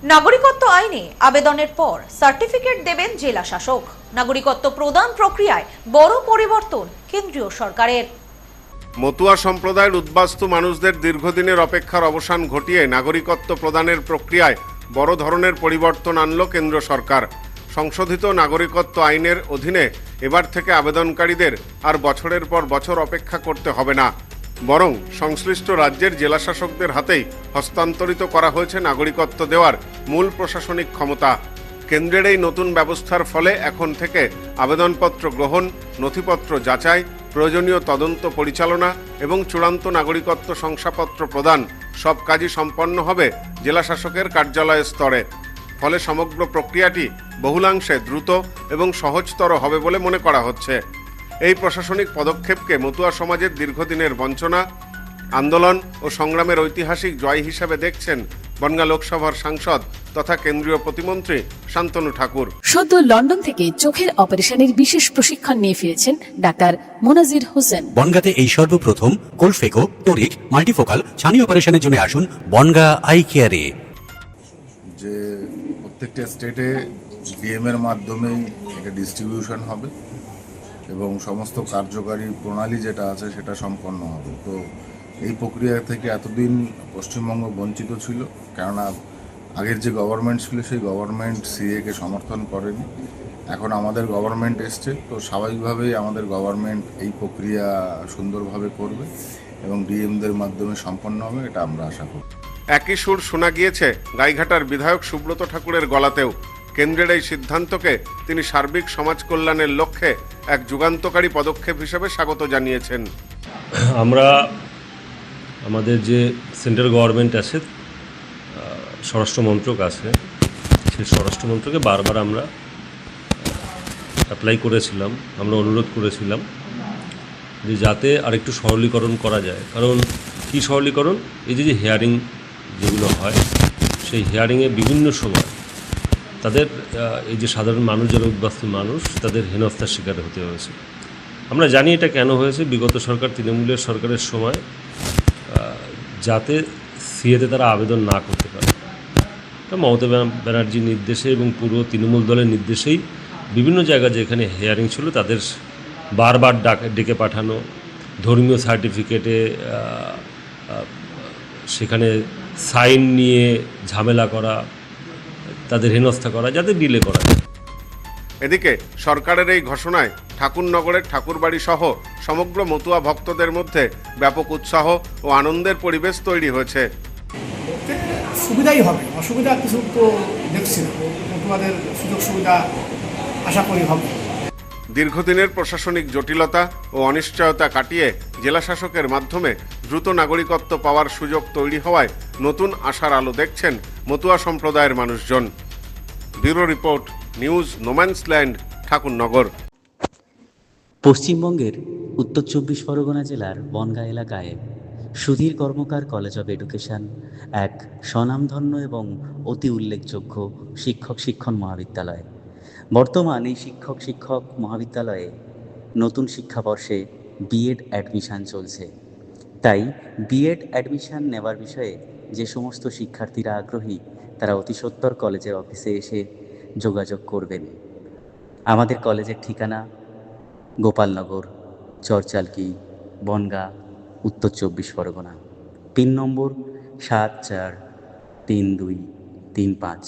নাগরিকত্ব আইনে আবেদনের পর সার্টিফিকেট দেবেন জেলা শাসক। নাগরিকত্ব প্রদান প্রক্রিয়ায় বড় পরিবর্তন কেন্দ্রীয় সরকারের। মতুয়া সম্প্রদায়ের উদ্বাস্তু মানুষদের দীর্ঘদিনের অপেক্ষার অবসান ঘটিয়ে নাগরিকত্ব প্রদানের প্রক্রিয়ায় বড় ধরনের পরিবর্তন আনল কেন্দ্র সরকার। সংশোধিত নাগরিকত্ব আইনের অধীনে এবার থেকে আবেদনকারীদের আর বছরের পর বছর অপেক্ষা করতে হবে না, বরং সংশ্লিষ্ট রাজ্যের জেলাশাসকদের হাতেই হস্তান্তরিত করা হয়েছে নাগরিকত্ব দেওয়ার মূল প্রশাসনিক ক্ষমতা। কেন্দ্রের এই নতুন ব্যবস্থার ফলে এখন থেকে আবেদনপত্র গ্রহণ, নথিপত্র যাচাই, প্রয়োজনীয় তদন্ত পরিচালনা এবং চূড়ান্ত নাগরিকত্ব শংসাপত্র প্রদান সব কাজই সম্পন্ন হবে জেলাশাসকের কার্যালয় স্তরে। ফলে সমগ্র প্রক্রিয়াটি বহুলাংশে দ্রুত এবং সহজতর হবে বলে মনে করা হচ্ছে। এই প্রশাসনিক পদক্ষেপকে মতুয়া সমাজের দীর্ঘদিনের বঞ্চনা, আন্দোলন ও সংগ্রামের ঐতিহাসিক জয় হিসাবে দেখছেন বনগাঁ লোকসভার সাংসদ তথা কেন্দ্রীয় প্রতিমন্ত্রী শান্তনু ঠাকুর। সদ্য লন্ডন থেকে চোখের অপারেশনের বিশেষ প্রশিক্ষণ নিয়ে ফিরেছেন ডাক্তার মোনাজির হোসেন। বনগাঁতে এই সর্বপ্রথম কোলফেকো, টোরিক, মাল্টিফোকাল ছানি অপারেশনের জন্য আসুন বনগাঁ আই কেয়ারে। যে প্রত্যেকটা স্টেটে ডিএম এর মাধ্যমেই এটা ডিস্ট্রিবিউশন হবে এবং সমস্ত কার্যকারী প্রণালী যেটা আছে সেটা সম্পন্ন হবে। তো এই প্রক্রিয়া থেকে এতদিন পশ্চিমবঙ্গ বঞ্চিত ছিল, কেননা আগের যে গভর্নমেন্ট ছিল সেই গভর্নমেন্ট সিএকে সমর্থন করেনি। এখন আমাদের গভর্নমেন্ট এসছে, তো স্বাভাবিকভাবেই আমাদের গভর্নমেন্ট এই প্রক্রিয়া সুন্দরভাবে করবে এবং ডিএমদের মাধ্যমে সম্পন্ন হবে, এটা আমরা আশা করি। একই সুর শোনা গিয়েছে গাইঘাটার বিধায়ক সুব্রত ঠাকুরের গলাতেও। কেন্দ্রের এই সিদ্ধান্তকে তিনি সার্বিক সমাজ কল্যাণের লক্ষ্যে এক যুগান্তকারী পদক্ষেপ হিসেবে স্বাগত জানিয়েছেন। আমরা আমাদের যে সেন্ট্রাল গভর্নমেন্ট আছে, স্বরাষ্ট্র মন্ত্রক আছে, সেই স্বরাষ্ট্র মন্ত্রকে বারবার আমরা অ্যাপ্লাই করেছিলাম, আমরা অনুরোধ করেছিলাম যে যাতে আরেকটু সরলীকরণ করা যায়। কারণ কী সরলীকরণ? এই যে হিয়ারিং যেগুলো হয়, সেই হিয়ারিংয়ে বিভিন্ন সময় তাদের এই যে সাধারণ মানুষ, যারা উদ্বাস্তু মানুষ, তাদের হেনস্থার শিকার হতে হয়েছে। আমরা জানি এটা কেন হয়েছে। বিগত সরকার, তৃণমূলের সরকারের সময় যাতে সিএতে তারা আবেদন না করতে পারে, মমতা ব্যানার্জির নির্দেশে এবং পুরো তৃণমূল দলের নির্দেশেই বিভিন্ন জায়গায় যেখানে হিয়ারিং ছিল তাদের বারবার ডেকে পাঠানো, ধর্মীয় সার্টিফিকেটে সেখানে সাইন নিয়ে ঝামেলা করা, তাদের হেনস্থা করা, যাতে ডিলে করা যায়। এদিকে সরকারের এই ঘোষণায় ঠাকুরনগরের ঠাকুরবাড়ি সহ সমগ্র মতুয়া ভক্তদের মধ্যে ব্যাপক উৎসাহ ও আনন্দের পরিবেশ তৈরি হয়েছে। সুবিধাই হবে, অসুবিধা কিছু তো দেখছি না। মতুয়াদের সুযোগ সুবিধা আশা করি হবে। দীর্ঘদিনের প্রশাসনিক জটিলতা ও অনিশ্চয়তা কাটিয়ে জেলাশাসকের মাধ্যমে দ্রুত নাগরিকত্ব পাওয়ার সুযোগ তৈরি হওয়ায় নতুন আশার আলো দেখছেন মতুয়া সম্প্রদায়ের মানুষজন। Bureau report, news no man's land, Thakurnagar. পশ্চিমবঙ্গের উত্তর 24 পরগনা জেলার বনগাঁ এলাকায় সুধীর কর্মকার কলেজ অব এডুকেশন এক স্বনামধন্য এবং অতি উল্লেখযোগ্য শিক্ষণ মহাবিদ্যালয়। বর্তমান এই শিক্ষক মহাবিদ্যালয়ে নতুন শিক্ষাবর্ষে বিএড অ্যাডমিশান চলছে। তাই বিএড অ্যাডমিশান নেওয়ার বিষয়ে যে সমস্ত শিক্ষার্থীরা আগ্রহী, তারা অতি সত্বর কলেজের অফিসে এসে যোগাযোগ করবেন। আমাদের কলেজের ঠিকানা গোপালনগর, চরচালকি, বনগাঁ, উত্তর 24 পরগনা। পিন নম্বর 743235।